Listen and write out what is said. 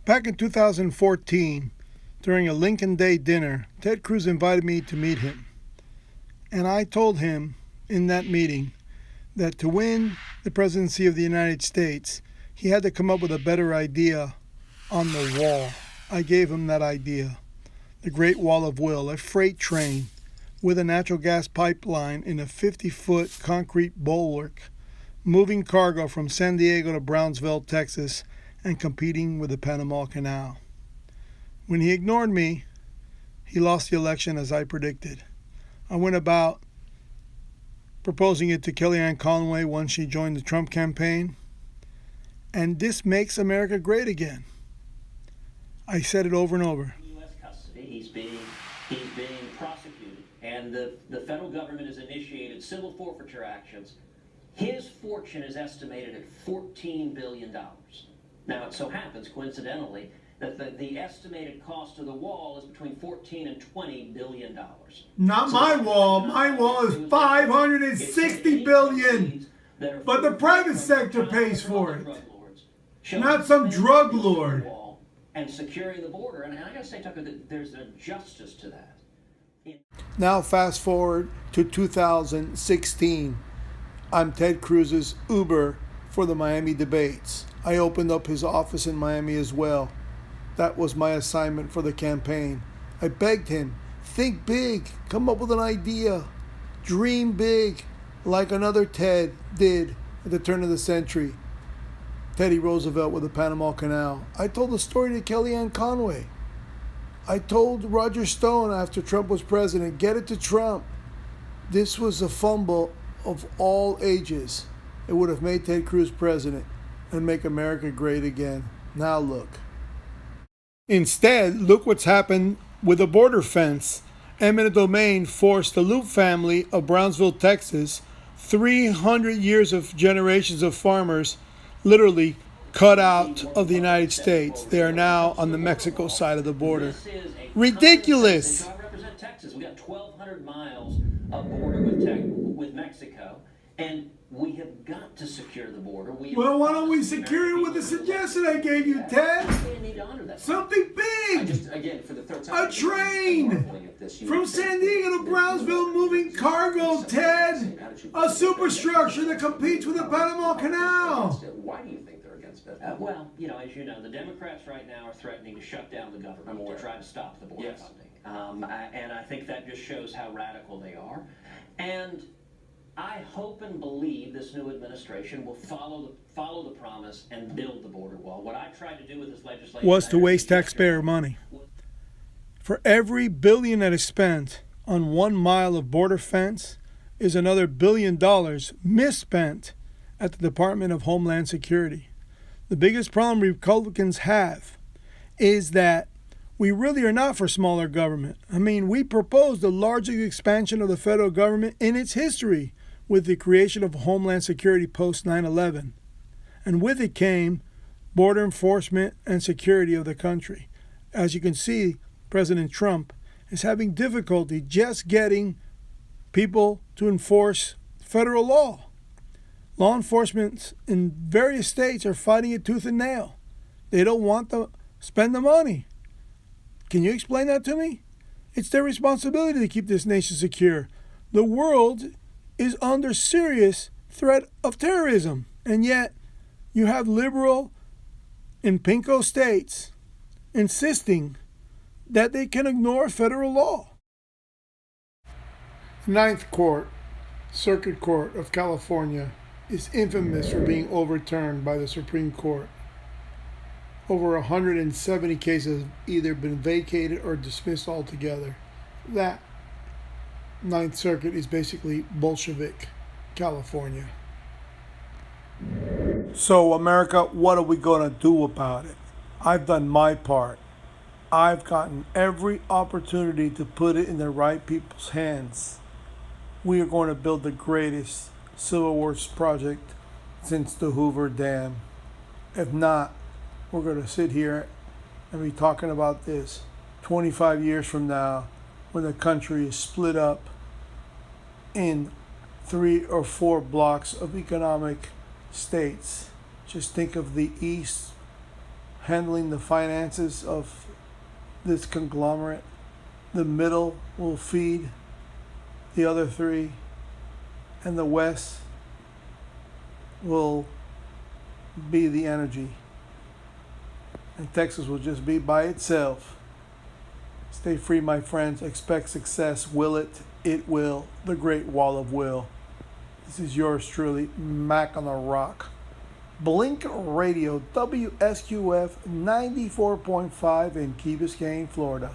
Back in 2014, during a Lincoln Day dinner, Ted Cruz invited me to meet him. And I told him in that meeting that to win the presidency of the United States, he had to come up with a better idea on the wall. I gave him that idea. The Great Wall of Will, a freight train with a natural gas pipeline in a 50-foot concrete bulwark, moving cargo from San Diego to Brownsville, Texas, and competing with the Panama Canal. When he ignored me, he lost the election as I predicted. I went about proposing it to KellyAnne Conway once she joined the Trump campaign, and this makes America great again. I said it over and over. U.S. custody, he's being prosecuted, and the federal government has initiated civil forfeiture actions. His fortune is estimated at $14 billion. Now, it so happens, coincidentally, that the estimated cost of the wall is between $14 and $20 billion. Not so my wall. My wall is $560 billion. But the private sector pays for it. Not some drug lord. And securing the border. And I gotta say, Tucker, that there's a justice to that. Now fast forward to 2016. I'm Ted Cruz's Uber for the Miami debates. I opened up his office in Miami as well. That was my assignment for the campaign. I begged him, think big, come up with an idea, dream big, like another Ted did at the turn of the century. Teddy Roosevelt with the Panama Canal. I told the story to KellyAnne Conway. I told Roger Stone after Trump was president, get it to Trump. This was a fumble of all ages. It would have made Ted Cruz president and make America great again. Now look. Instead, look what's happened with the border fence. Eminent domain forced the Loop family of Brownsville, Texas, 300 years of generations of farmers, literally cut out of the United States. They are now on the Mexico side of the border. Ridiculous. I represent Texas. We got 1,200 miles of border with Mexico, and we have got to secure the border. Well, why don't we secure it with the suggestion I gave you, Ted? Something big. Again, for the third time. A train from San Diego to Brownsville moving cargo, Ted. A superstructure that competes with the Panama Canal. Why do you think they're against it? Well, as you know, the Democrats right now are threatening to shut down the government to try to stop the border funding. And I think that just shows how radical they are. And I hope and believe this new administration will follow the promise and build the border wall. What I tried to do with this legislation was to waste taxpayer money. For every billion that is spent on 1 mile of border fence is another $1 billion misspent at the Department of Homeland Security. The biggest problem Republicans have is that we really are not for smaller government. I mean, we proposed the largest expansion of the federal government in its history with the creation of Homeland Security post 9/11. And with it came border enforcement and security of the country. As you can see, President Trump is having difficulty just getting people to enforce federal law. Law enforcement in various states are fighting it tooth and nail. They don't want to spend the money. Can you explain that to me? It's their responsibility to keep this nation secure. The world is under serious threat of terrorism, and yet you have liberal in pinko states insisting that they can ignore federal law. Ninth Court, Circuit Court of California, is infamous for being overturned by the Supreme Court. Over 170 cases have either been vacated or dismissed altogether. That Ninth Circuit is basically Bolshevik California. So America, what are we going to do about it? I've done my part. I've gotten every opportunity to put it in the right people's hands. We are going to build the greatest civil wars project since the Hoover Dam. If not, we're going to sit here and be talking about this 25 years from now when the country is split up in 3 or 4 blocks of economic states. Just think of the East handling the finances of this conglomerate. The middle will feed the other three, and the West will be the energy. And Texas will just be by itself. Stay free, my friends. Expect success. Will it? It will. The Great Wall of Will. This is yours truly, Mac on the Rock. Blink Radio, WSQF 94.5 in Key Biscayne, Florida.